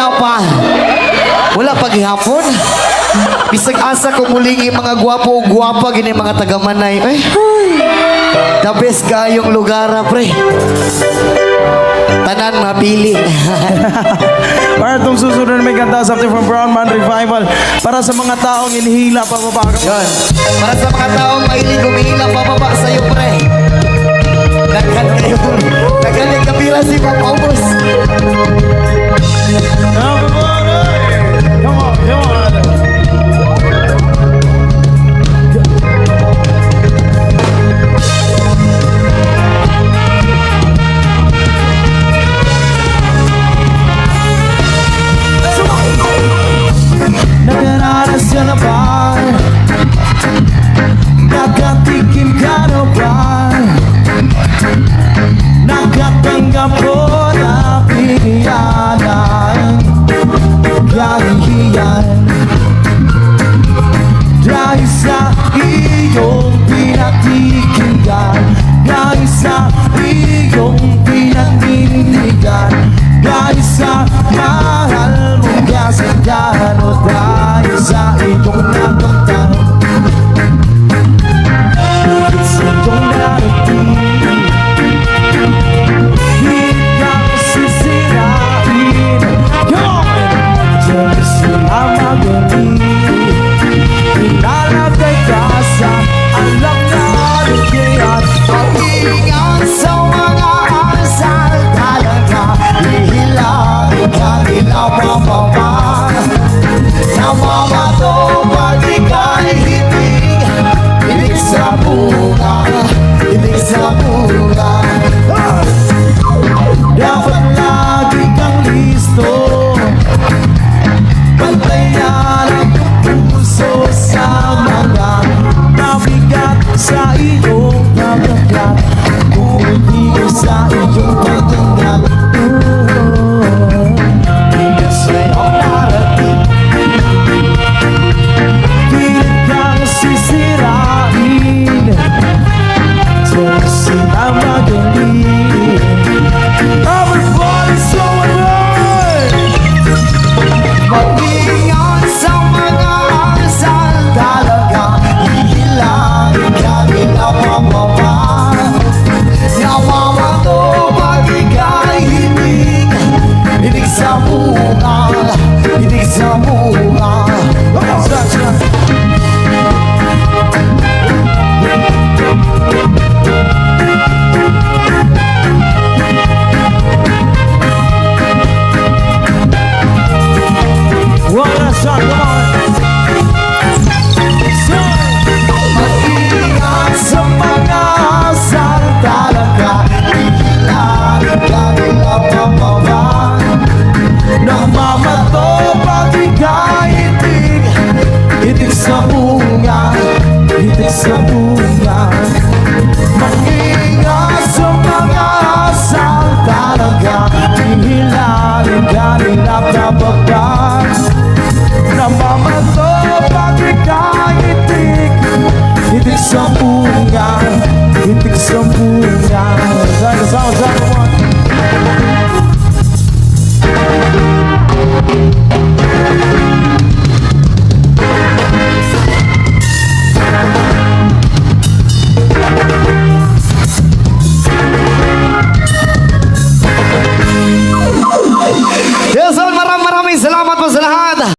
gwapa. Wala paghihapon. Bisag asa ko muling mga gwapo o gwapa gini mga tagamanay. Ay, the best kayong lugar, pre. Tanan mapili. Para itong susunod na may kanta, something from Brown Man Revival. Para sa mga taong inihila pababa. Yun. Para sa mga taong mahilig humihila pababa sa'yo, pre. Nagkan kayo. Nagkan yung kapila si Papaubos. Come on, come on. Nagaranas ka na ba? Nakatikim ka na ba? Nakatanggap ko na pigiyanan, kahihiyan, dahil sa iyong pinatikinggan, dahil sa iyong pinanindigan, dahil sa mahal mong kasagaan, o dahil sa iyong nakamtan, sa iyong narating. Dapat lagi kang listo, bantayan ang puso sa mga mabigat sa iyong pagkakat, kung hindi ko sa iyong pagkakat, hindi sa'yo parating. Pilit kang sisirain, kasi na magaling. Everybody's so alright. Mag-ingat sa mga asal talaga. Hihilangin ka nila pababa. Namamato pag ika'y hinig. Hinig sa bunga, hinig sa bunga. One last time, come on. Mag-ingat sa mga asal talaga. Hihilangin ka nila pababa. Namamato pag ika'y itig, itig sa bunga, itig sa bunga. Mag-ingat sa mga asal talaga, hihilangin ka nila pababa. Namamato pag ika'y itig, itig sa bunga, itig sa bunga. Yes, maraming salamat po sa lahat.